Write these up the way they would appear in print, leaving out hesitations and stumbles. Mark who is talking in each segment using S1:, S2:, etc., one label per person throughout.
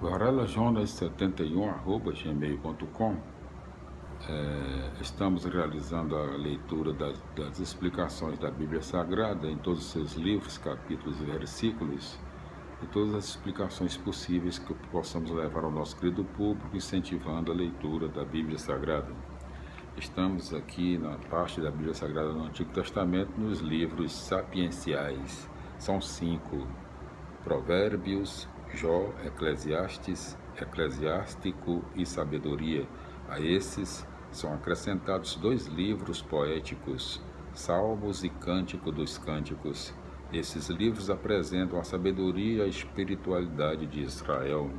S1: varelajonas71@gmail.com. Estamos realizando a leitura das explicações da Bíblia Sagrada em todos os seus livros, capítulos e versículos, e todas as explicações possíveis que possamos levar ao nosso querido público, incentivando a leitura da Bíblia Sagrada. Estamos aqui na parte da Bíblia Sagrada no Antigo Testamento, nos livros sapienciais. São 5: Provérbios, Jó, Eclesiastes, Eclesiástico e Sabedoria. A esses são acrescentados 2 livros poéticos, Salmos e Cântico dos Cânticos. Esses livros apresentam a sabedoria e a espiritualidade de Israel.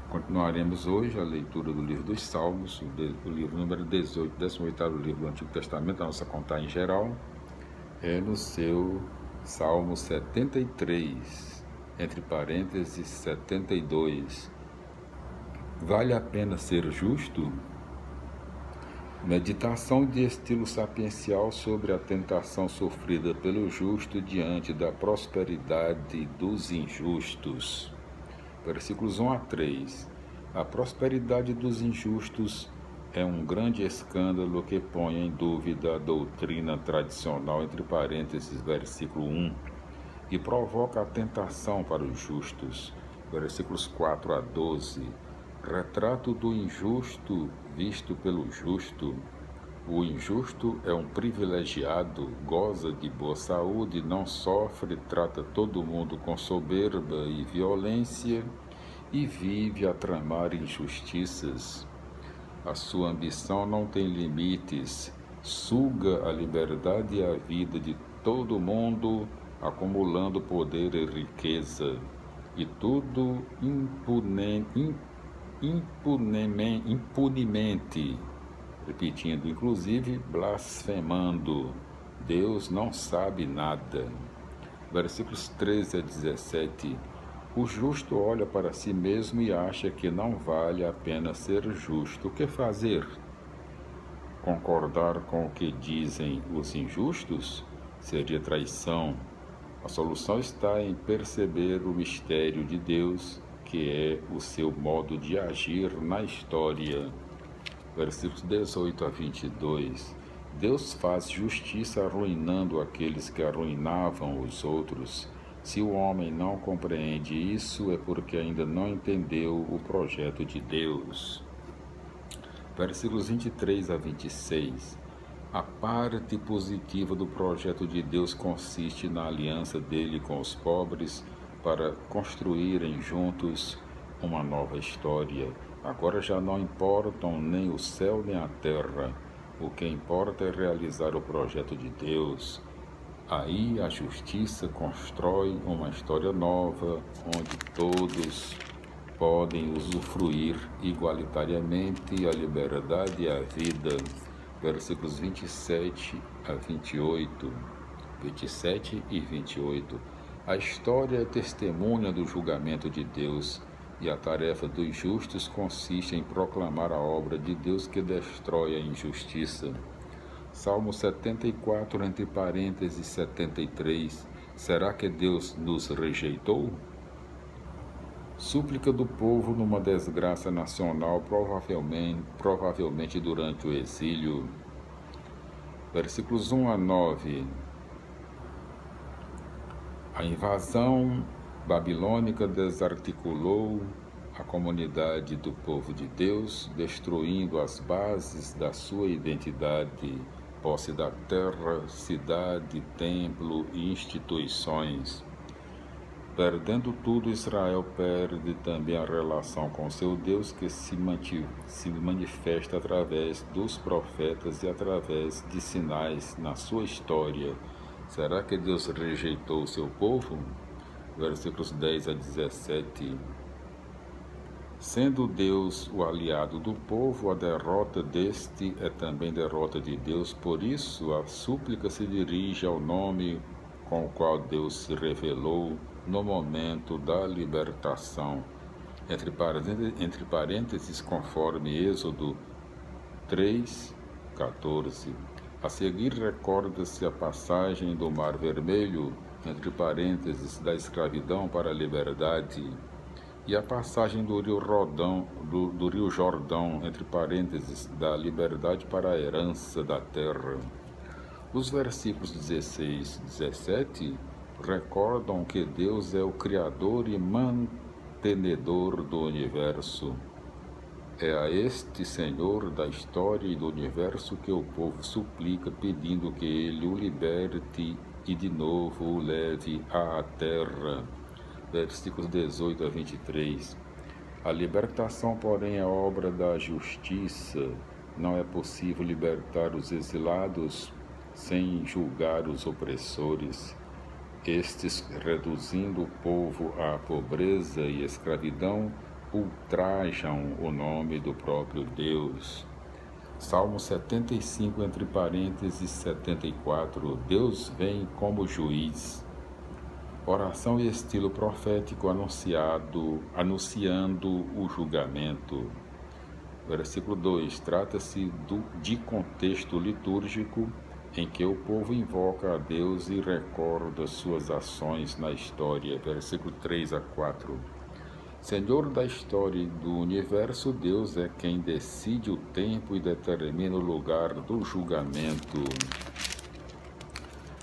S1: Continuaremos hoje a leitura do livro dos Salmos, o livro número 18, 18º livro do Antigo Testamento, a nossa contagem geral, é no seu Salmo 73, entre parênteses 72. Vale a pena ser justo? Meditação de estilo sapiencial sobre a tentação sofrida pelo justo diante da prosperidade dos injustos. Versículos 1 a 3. A prosperidade dos injustos é um grande escândalo que põe em dúvida a doutrina tradicional, entre parênteses, versículo 1, e provoca a tentação para os justos. Versículos 4 a 12. Retrato do injusto visto pelo justo. O injusto é um privilegiado, goza de boa saúde, não sofre, trata todo mundo com soberba e violência e vive a tramar injustiças. A sua ambição não tem limites, suga a liberdade e a vida de todo mundo, acumulando poder e riqueza, e tudo impunemente, repetindo, inclusive blasfemando. Deus não sabe nada. Versículos 13 a 17. O justo olha para si mesmo e acha que não vale a pena ser justo. O que fazer? Concordar com o que dizem os injustos? Seria traição. A solução está em perceber o mistério de Deus, que é o seu modo de agir na história. Versículos 18 a 22. Deus faz justiça arruinando aqueles que arruinavam os outros. Se o homem não compreende isso, é porque ainda não entendeu o projeto de Deus. Versículos 23 a 26. A parte positiva do projeto de Deus consiste na aliança dele com os pobres, para construírem juntos uma nova história. Agora já não importam nem o céu nem a terra. O que importa é realizar o projeto de Deus. Aí a justiça constrói uma história nova, onde todos podem usufruir igualitariamente a liberdade e a vida. Versículos 27 a 28. 27 e 28. A história é testemunha do julgamento de Deus, e a tarefa dos justos consiste em proclamar a obra de Deus que destrói a injustiça. Salmo 74, entre parênteses 73. Será que Deus nos rejeitou? Súplica do povo numa desgraça nacional, provavelmente durante o exílio. Versículos 1 a 9. A invasão babilônica desarticulou a comunidade do povo de Deus, destruindo as bases da sua identidade, posse da terra, cidade, templo e instituições. Perdendo tudo, Israel perde também a relação com seu Deus, que se manifesta através dos profetas e através de sinais na sua história. Será que Deus rejeitou o seu povo? Versículos 10 a 17. Sendo Deus o aliado do povo, a derrota deste é também derrota de Deus. Por isso, a súplica se dirige ao nome com o qual Deus se revelou no momento da libertação. Entre parênteses, conforme Êxodo 3, 14. A seguir, recorda-se a passagem do Mar Vermelho, entre parênteses, da escravidão para a liberdade. e a passagem do Rio Jordão, entre parênteses, da liberdade para a herança da terra. Os versículos 16 e 17 recordam que Deus é o Criador e mantenedor do universo. É a este Senhor da história e do universo que o povo suplica, pedindo que Ele o liberte e de novo o leve à terra. Versículos 18 a 23. A libertação, porém, é obra da justiça. Não é possível libertar os exilados sem julgar os opressores. Estes, reduzindo o povo à pobreza e escravidão, ultrajam o nome do próprio Deus. Salmo 75, entre parênteses, 74. Deus vem como juiz. Oração e estilo profético anunciando o julgamento. Versículo 2. Trata-se de contexto litúrgico em que o povo invoca a Deus e recorda suas ações na história. Versículo 3 a 4. Senhor da história e do universo, Deus é quem decide o tempo e determina o lugar do julgamento.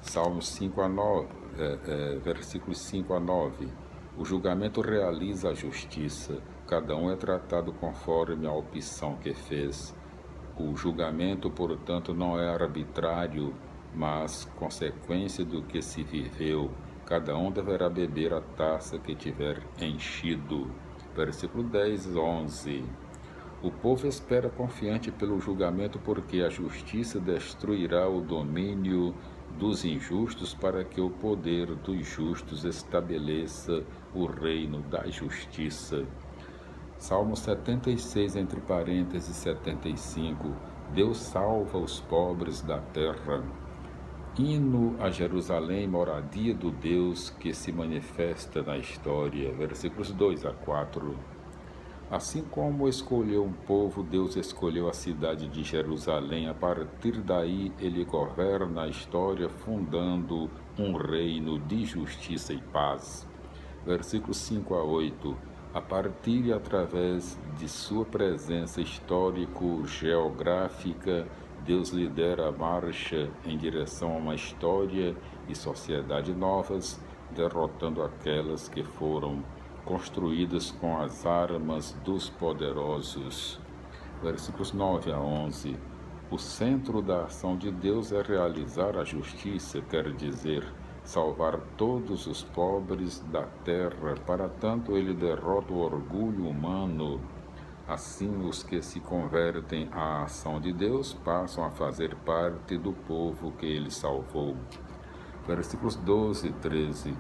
S1: Salmos 5 a 9, versículos 5 a 9. O julgamento realiza a justiça. Cada um é tratado conforme a opção que fez. O julgamento, portanto, não é arbitrário, mas consequência do que se viveu. Cada um deverá beber a taça que tiver enchido. Versículo 10, 11. O povo espera confiante pelo julgamento, porque a justiça destruirá o domínio dos injustos, para que o poder dos justos estabeleça o reino da justiça. Salmo 76, entre parênteses, 75. Deus salva os pobres da terra. Hino a Jerusalém, moradia do Deus que se manifesta na história. Versículos 2 a 4. Assim como escolheu um povo, Deus escolheu a cidade de Jerusalém. A partir daí, ele governa a história, fundando um reino de justiça e paz. Versículos 5 a 8. A partir e através de sua presença histórico-geográfica, Deus lidera a marcha em direção a uma história e sociedade novas, derrotando aquelas que foram construídas com as armas dos poderosos. Versículos 9 a 11. O centro da ação de Deus é realizar a justiça, quer dizer, salvar todos os pobres da terra. Para tanto, ele derrota o orgulho humano. Assim, os que se convertem à ação de Deus passam a fazer parte do povo que ele salvou. Versículos 12 e 13.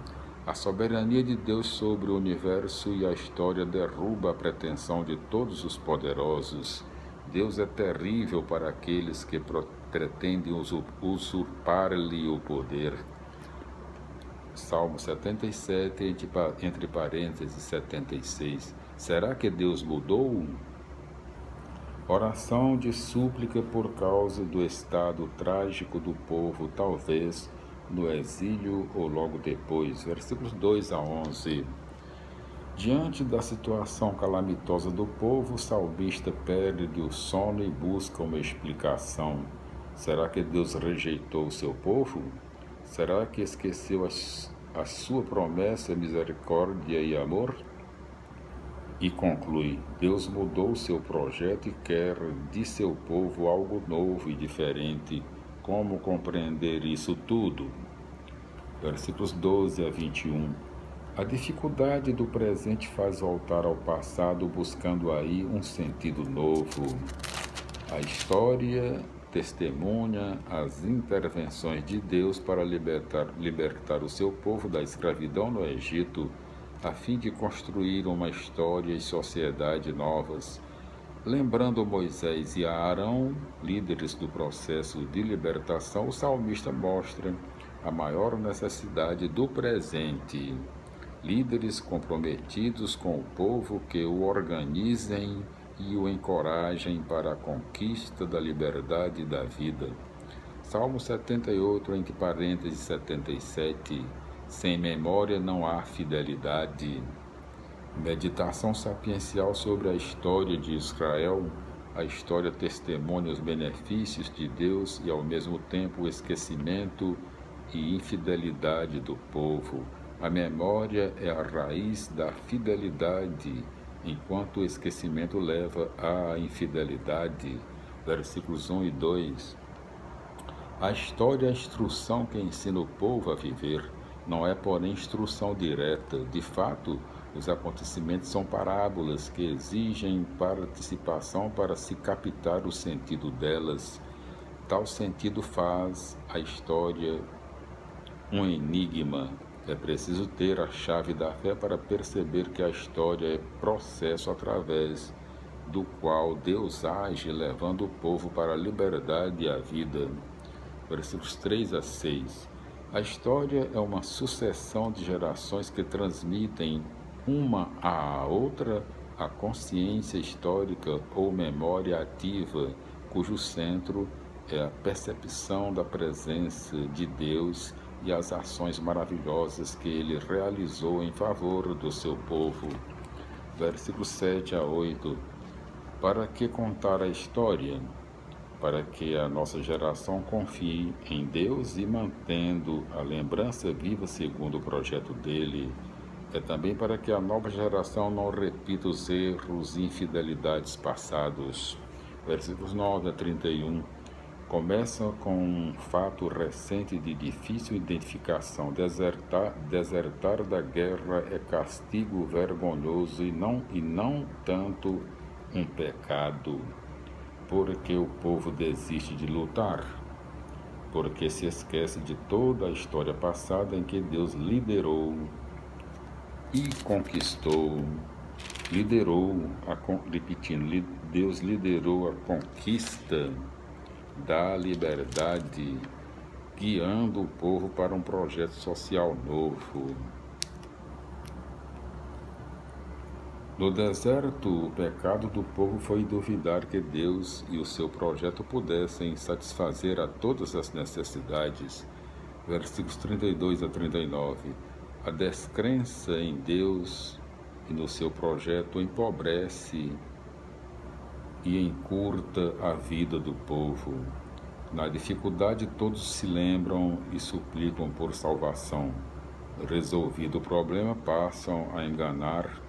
S1: A soberania de Deus sobre o universo e a história derruba a pretensão de todos os poderosos. Deus é terrível para aqueles que pretendem usurpar-lhe o poder. Salmo 77, entre parênteses, 76. Será que Deus mudou? Oração de súplica por causa do estado trágico do povo, talvez no exílio ou logo depois. Versículos 2 a 11. Diante da situação calamitosa do povo, o salmista perde o sono e busca uma explicação. Será que Deus rejeitou o seu povo? Será que esqueceu a sua promessa, misericórdia e amor? E conclui: Deus mudou seu projeto e quer de seu povo algo novo e diferente. Como compreender isso tudo? Versículos 12 a 21. A dificuldade do presente faz voltar ao passado, buscando aí um sentido novo. A história testemunha as intervenções de Deus para libertar o seu povo da escravidão no Egito, a fim de construir uma história e sociedade novas. Lembrando Moisés e Arão, líderes do processo de libertação, o salmista mostra a maior necessidade do presente. Líderes comprometidos com o povo que o organizem e o encorajem para a conquista da liberdade e da vida. Salmo 78, entre parênteses, 77. Sem memória não há fidelidade. Meditação sapiencial sobre a história de Israel. A história testemunha os benefícios de Deus e, ao mesmo tempo, o esquecimento e infidelidade do povo. A memória é a raiz da fidelidade, enquanto o esquecimento leva à infidelidade. Versículos 1 e 2. A história é a instrução que ensina o povo a viver, não é, porém, instrução direta. De fato, os acontecimentos são parábolas que exigem participação para se captar o sentido delas. Tal sentido faz a história um enigma. É preciso ter a chave da fé para perceber que a história é processo através do qual Deus age, levando o povo para a liberdade e a vida. Versículos 3 a 6. A história é uma sucessão de gerações que transmitem uma à outra a consciência histórica ou memória ativa, cujo centro é a percepção da presença de Deus e as ações maravilhosas que ele realizou em favor do seu povo. Versículos 7 a 8. Para que contar a história? Para que a nossa geração confie em Deus e mantendo a lembrança viva segundo o projeto dele. É também para que a nova geração não repita os erros e infidelidades passados. Versículos 9 a 31. Começa com um fato recente de difícil identificação. Desertar da guerra é castigo vergonhoso e não tanto um pecado. Porque o povo desiste de lutar, porque se esquece de toda a história passada em que Deus liderou e conquistou, Deus liderou a conquista da liberdade, guiando o povo para um projeto social novo. No deserto, o pecado do povo foi duvidar que Deus e o seu projeto pudessem satisfazer a todas as necessidades. Versículos 32 a 39. A descrença em Deus e no seu projeto empobrece e encurta a vida do povo. Na dificuldade, todos se lembram e suplicam por salvação. Resolvido o problema, passam a enganar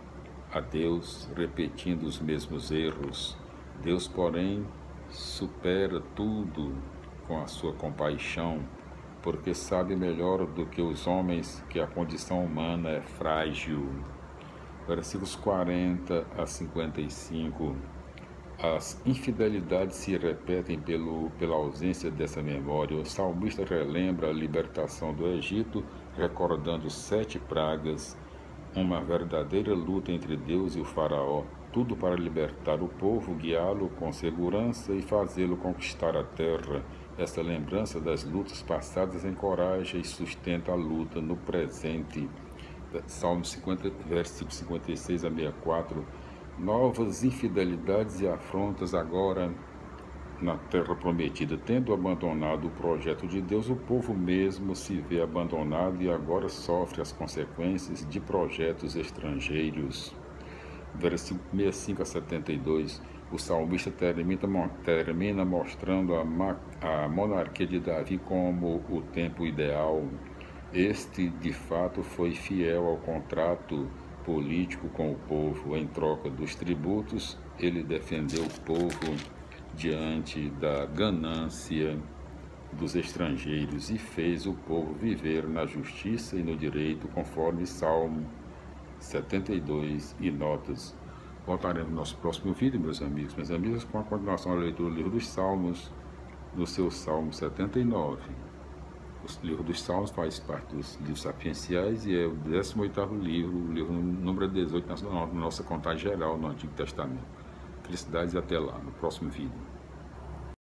S1: a Deus, repetindo os mesmos erros. Deus, porém, supera tudo com a sua compaixão, porque sabe melhor do que os homens que a condição humana é frágil. Versículos 40 a 55. As infidelidades se repetem pela ausência dessa memória. O salmista relembra a libertação do Egito, recordando 7 pragas, uma verdadeira luta entre Deus e o faraó, tudo para libertar o povo, guiá-lo com segurança e fazê-lo conquistar a terra. Essa lembrança das lutas passadas encoraja e sustenta a luta no presente. Salmo 50, versículos 56 a 64. Novas infidelidades e afrontas agora na terra prometida. Tendo abandonado o projeto de Deus, o povo mesmo se vê abandonado e agora sofre as consequências de projetos estrangeiros. Versículo 65 a 72. O salmista termina mostrando a monarquia de Davi como o tempo ideal. Este, de fato, foi fiel ao contrato político com o povo. Em troca dos tributos, ele defendeu o povo diante da ganância dos estrangeiros e fez o povo viver na justiça e no direito, conforme Salmo 72 e notas. Voltaremos no nosso próximo vídeo, meus amigos, minhas amigas, com a continuação da leitura do livro dos Salmos, no seu Salmo 79. O livro dos Salmos faz parte dos livros sapienciais e é o 18º livro, o livro número 18 na nossa contagem geral no Antigo Testamento. Felicidades e até lá, no próximo vídeo.